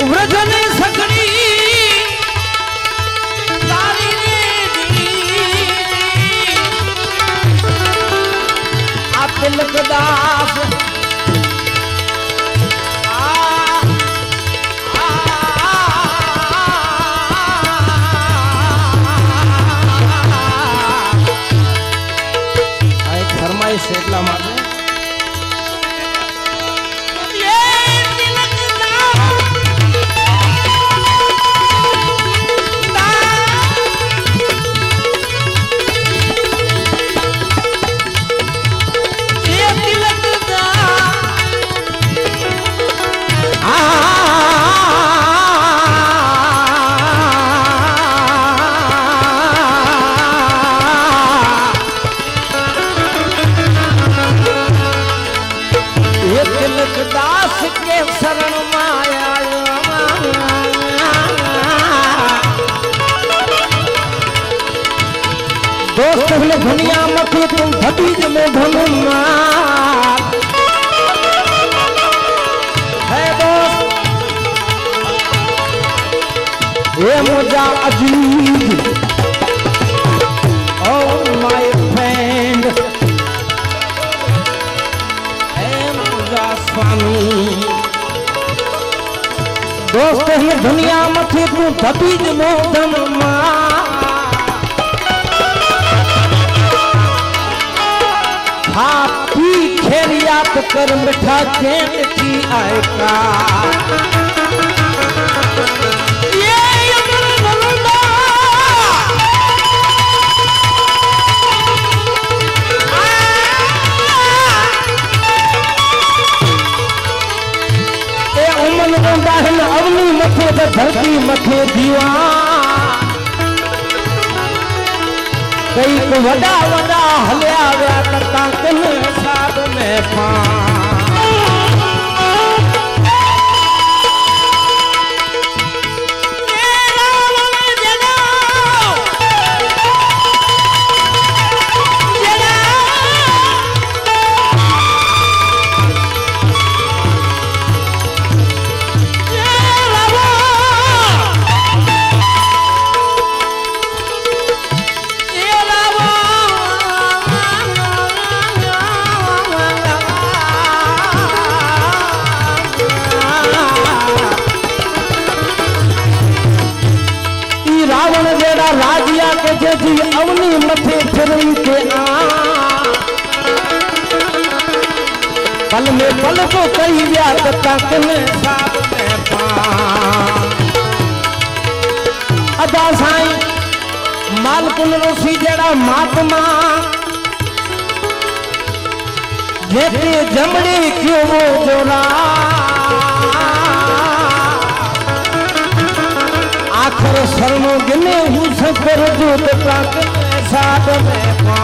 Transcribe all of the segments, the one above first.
વ્રજની સકડી આ તિલકદાસ ફરમાઈશ એટલા માટે दास के शरण माया दोस्त बोले दुनिया मत तुम भतीज में धनुमा है दोस्त ये मुझा अजीज ओ माय फ्रेंड स्वामी दोस्त ही दुनिया मथे तू भतीज मोदम हाँ पी खेरियात कर मिठा चैन की आयका अवनी मथे तो धरती मथे दीवा कई को वडा वडा हलिया व्या करता किन साध में पा राजिया के जी अवनी मथे फिरई के पल में पल को कई व्यात तक में साथ में पा अदा साईं मालकुल ऋषि जड़ा महात्मा जेते जमड़ी क्यों वो जोड़ा आखिर शरणों गिने हूँ सफर जो तक साथ में पा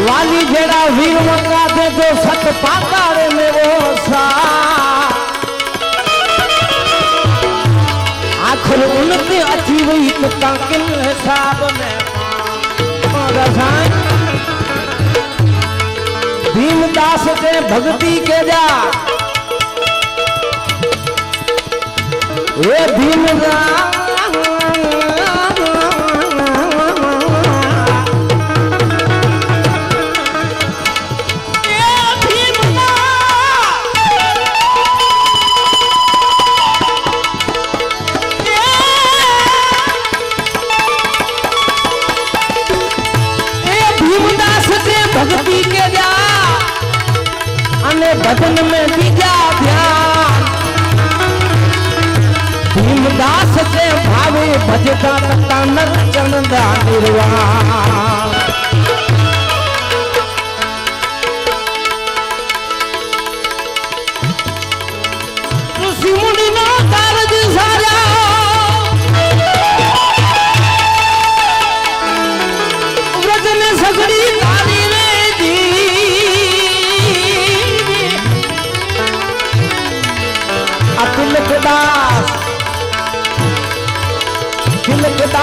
वाली जेड़ा वीर मक्का थे जो सत पातारे में वो सा आखिर उनके अच्छी हुई तो ताकिन हिसाब में भीमदास के भक्ति के जा ये भीमदास भक्ति के जा अने भजन में बीजा ध्यान भीमदास से भावे भजता तता नर चंदा निर्वाण ऋषि मुनि ना कारज सारा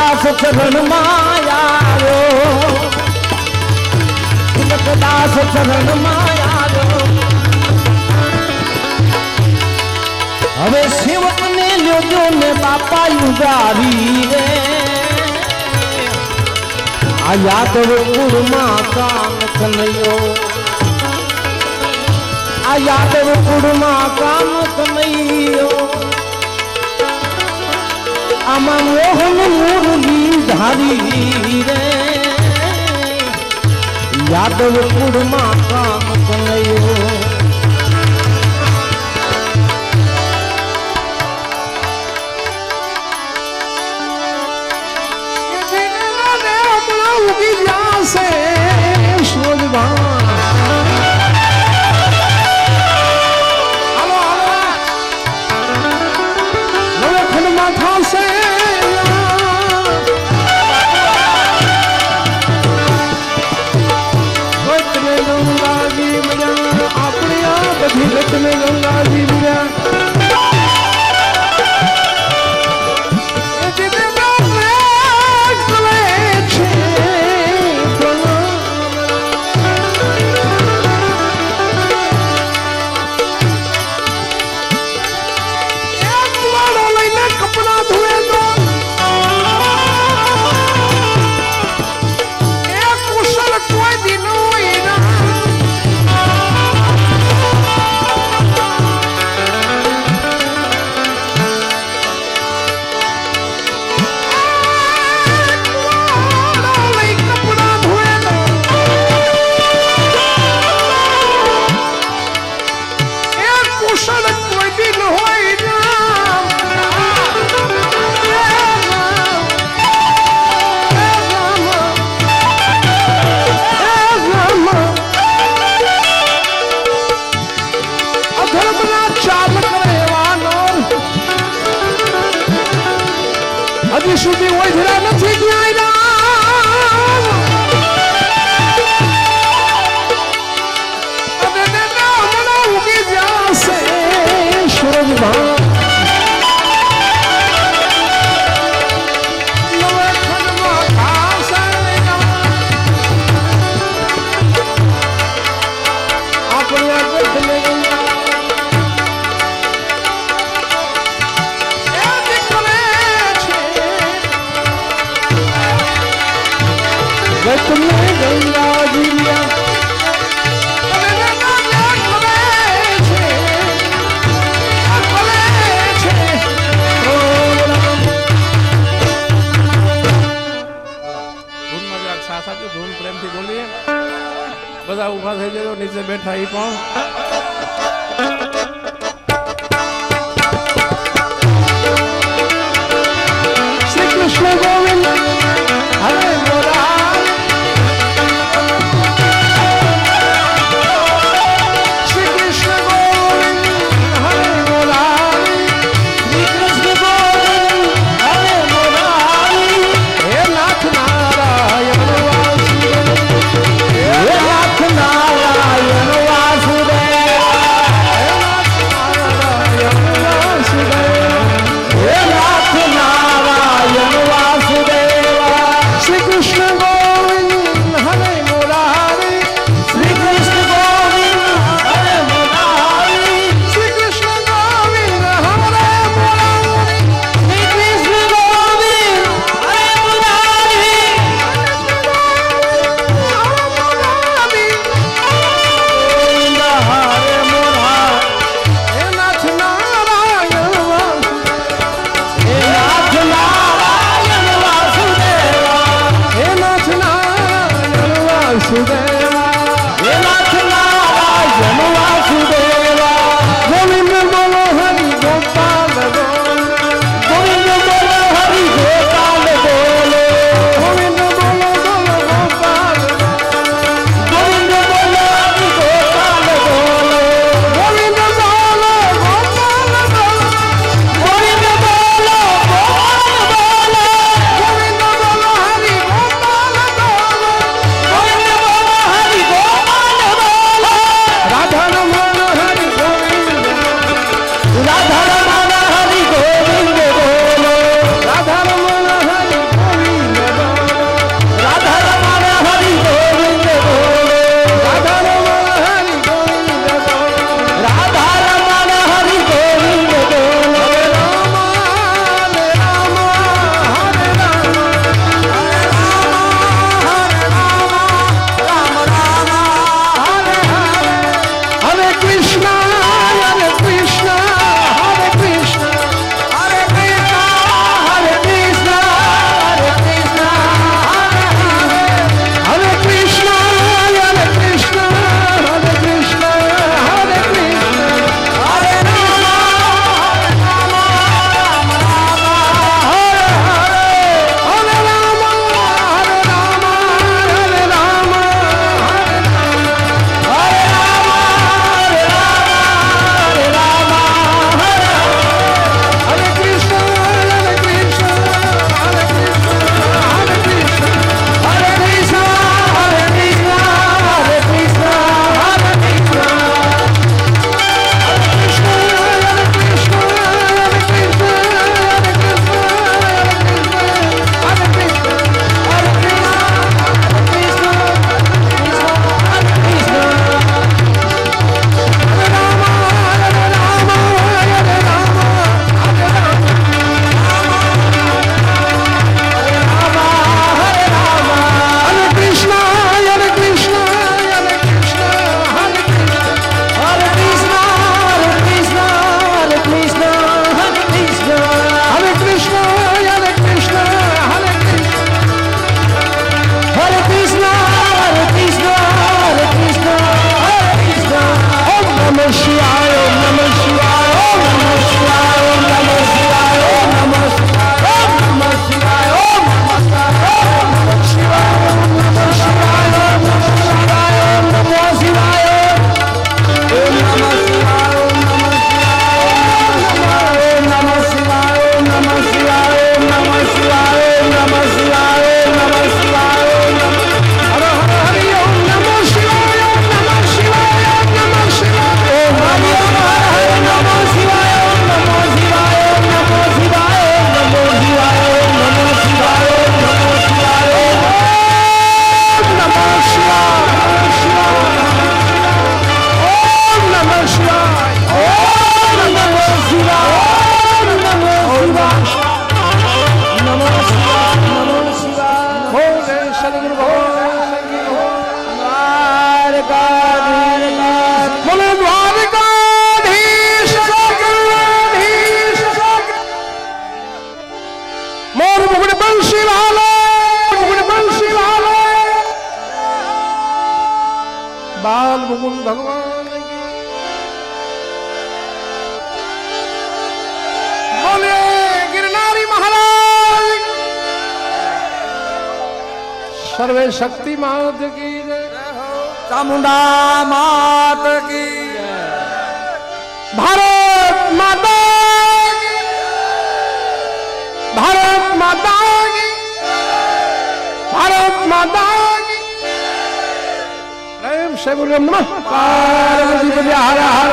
તિલકદાસ ચરણમાં આવ્યો, તિલકદાસ ચરણમાં આવ્યો. હવે સેવકને લ્યો ને બાપા યુગારી રે, આ યાદવ કુળમાં કામ કનૈયો, આ યાદવ કુળમાં કામ કનૈયો. આમાં મોહન મુરલી ધારી રે, યાદવ કુળમાં કામ કનૈયો. ઉગી જાશે શોધવા. હાલો હાલો નવખંડમાં થશે તમે ગંગાજી મજા, આપણે આ બધી તમે ગંગાજી મજા. હજી સુધી ઓઝરા નથી ગયા ઉગી જશે સૂરજમાં. ધૂન પ્રેમથી બોલીએ. બધા ઉભા થઈ જજો, નીચે બેઠા એ પણ. શ્રી કૃષ્ણ ગોવિંદ હરે મોરા, શ્રી કૃષ્ણ ગોવિંદ હરે મોરા, શ્રી કૃષ્ણ ગોવિંદ હરે મોરા. હે નાથ નારાયણ વાસુદેવ, હે નાથ નારાયણ વાસુદેવ. बंशी वाले मुकुंद बंशी वाले बाल मुकुंद भगवान की बोले गिरनारी महाराज सर्वे शक्ति मात की जय चामुंडा मात की भारत माता की भारत माता की भारत माता की प्रेम से बोलो नमः पार्वती पति हर हर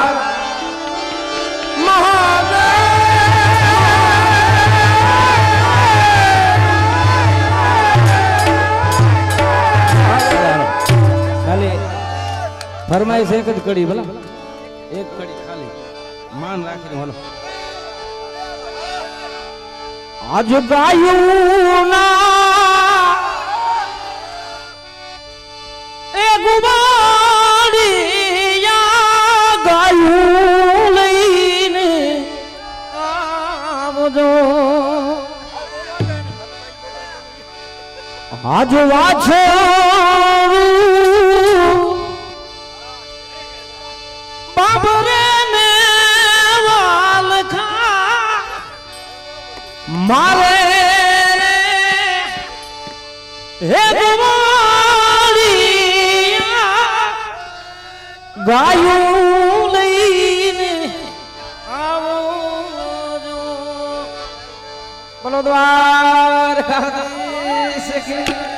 ખાલી ફરમાઈશ એક જ કડી ભલા એક કડી ખાલી માન રાખીને બોલો આજ ગાયું ના એ ગુબાડિયા ગાયું લઈને આવજો આજ વાછો બાબરે ને વાલ ખા મારે હે ગુવાડિયા ગાયું લઈને આવજો બોલો દ્વારકાધીશ કી